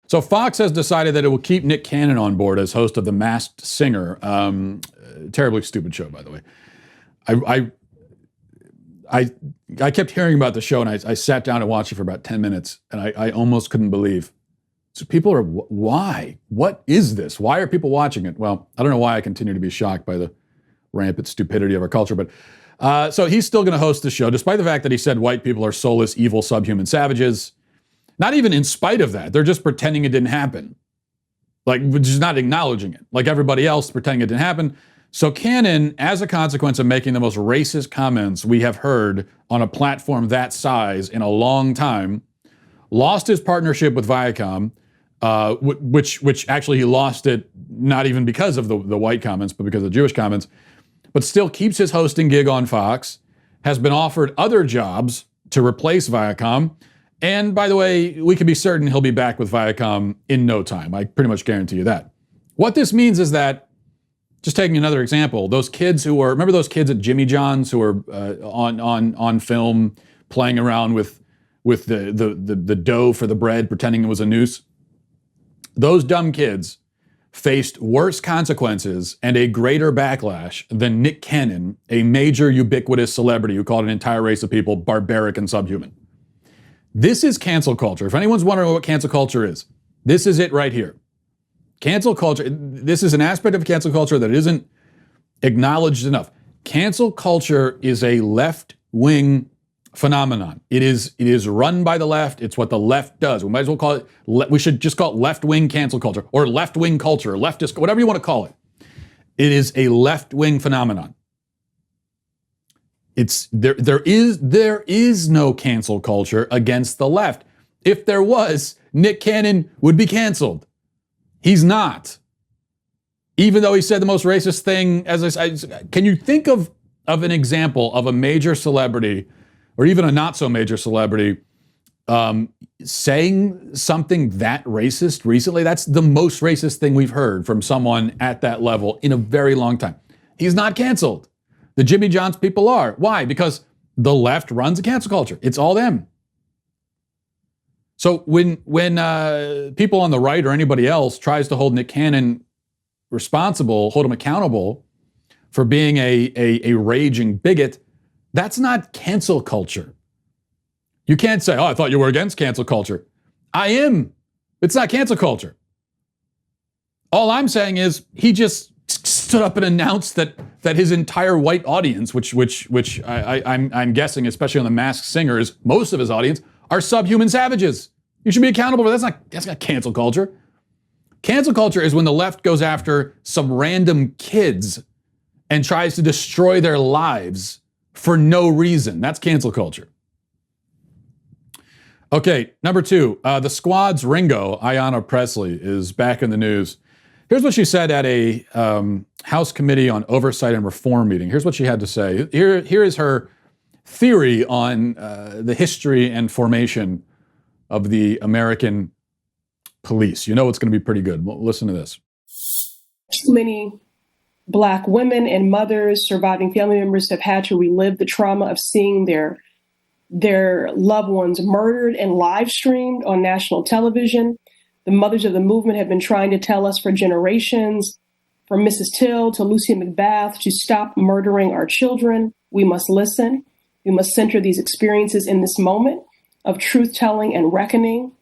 So Fox has decided that it will keep Nick Cannon on board as host of The Masked Singer. Terribly stupid show, by the way. I kept hearing about the show, and I sat down and watched it for about 10 minutes, and I almost couldn't believe. So people are, why? What is this? Why are people watching it? Well, I don't know why I continue to be shocked by the rampant stupidity of our culture, but so he's still going to host the show, despite the fact that he said white people are soulless, evil, subhuman savages. Not even in spite of that. They're just pretending it didn't happen. Like, just not acknowledging it. Like everybody else pretending it didn't happen. So Cannon, as a consequence of making the most racist comments we have heard on a platform that size in a long time, lost his partnership with Viacom, which actually he lost it not even because of the white comments, but because of the Jewish comments, but still keeps his hosting gig on Fox, has been offered other jobs to replace Viacom. And by the way, we can be certain he'll be back with Viacom in no time. I pretty much guarantee you that. What this means is that, just taking another example, those kids who were, remember those kids at Jimmy John's who were on film playing around with the dough for the bread, pretending it was a noose? Those dumb kids faced worse consequences and a greater backlash than Nick Cannon, a major ubiquitous celebrity who called an entire race of people barbaric and subhuman. This is cancel culture. If anyone's wondering what cancel culture is, this is it right here. Cancel culture, this is an aspect of cancel culture that isn't acknowledged enough. Cancel culture is a left-wing phenomenon. It is run by the left. It's what the left does. We might as well call it, we should just call it left-wing cancel culture, or left-wing culture, leftist, whatever you want to call it. It is a left-wing phenomenon. There is no cancel culture against the left. If there was, Nick Cannon would be canceled. He's not. Even though he said the most racist thing, can you think of an example of a major celebrity, or even a not so major celebrity, saying something that racist recently? That's the most racist thing we've heard from someone at that level in a very long time. He's not canceled. The Jimmy John's people are. Why? Because the left runs a cancel culture. It's all them. So when people on the right or anybody else tries to hold Nick Cannon responsible, hold him accountable for being a raging bigot, that's not cancel culture. You can't say, oh, I thought you were against cancel culture. I am. It's not cancel culture. All I'm saying is he just stood up and announced that his entire white audience, which I'm guessing, especially on The Masked Singer, is most of his audience, are subhuman savages. You should be accountable for that. That's not cancel culture. Cancel culture is when the left goes after some random kids and tries to destroy their lives for no reason. That's cancel culture. Okay, number two, the Squad's Ringo, Ayanna Pressley, is back in the news. Here's what she said at a House Committee on Oversight and Reform meeting. Here's what she had to say. Here is her theory on the history and formation of the American police. You know it's going to be pretty good. Well, listen to this. Too many Black women and mothers, surviving family members have had to relive the trauma of seeing their loved ones murdered and live streamed on national television. The mothers of the movement have been trying to tell us for generations, from Mrs. Till to Lucy McBath, to stop murdering our children. We must listen. We must center these experiences in this moment of truth-telling and reckoning.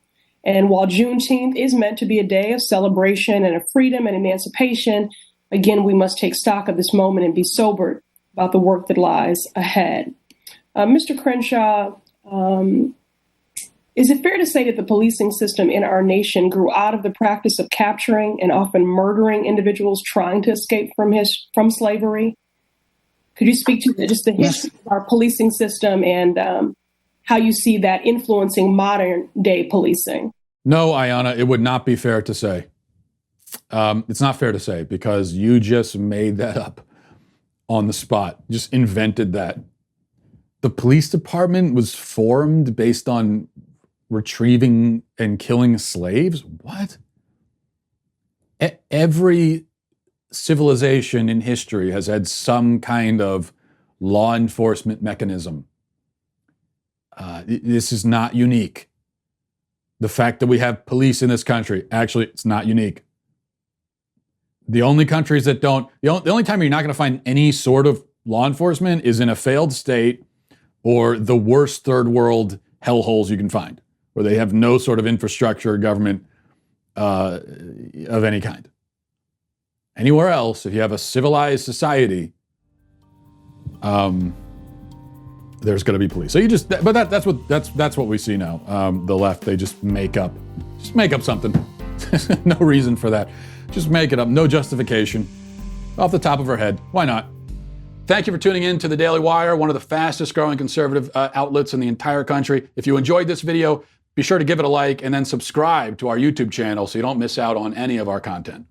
And while Juneteenth is meant to be a day of celebration and of freedom and emancipation, again, we must take stock of this moment and be sobered about the work that lies ahead. Mr. Crenshaw, is it fair to say that the policing system in our nation grew out of the practice of capturing and often murdering individuals trying to escape from slavery? Could you speak to just the history of our policing system and how you see that influencing modern day policing? No, Ayanna, it would not be fair to say. It's not fair to say because you just made that up on the spot, just invented that. The police department was formed based on retrieving and killing slaves? What? Every civilization in history has had some kind of law enforcement mechanism. This is not unique. The fact that we have police in this country, actually, it's not unique. The only countries that don't, the only time you're not going to find any sort of law enforcement is in a failed state or the worst third world hellholes you can find, where they have no sort of infrastructure or government of any kind. Anywhere else, if you have a civilized society, there's going to be police. So you just, but that's what we see now. The left, they just make up something. No reason for that. Just make it up. No justification. Off the top of our head. Why not? Thank you for tuning in to the Daily Wire, one of the fastest growing conservative outlets in the entire country. If you enjoyed this video, be sure to give it a like and then subscribe to our YouTube channel so you don't miss out on any of our content.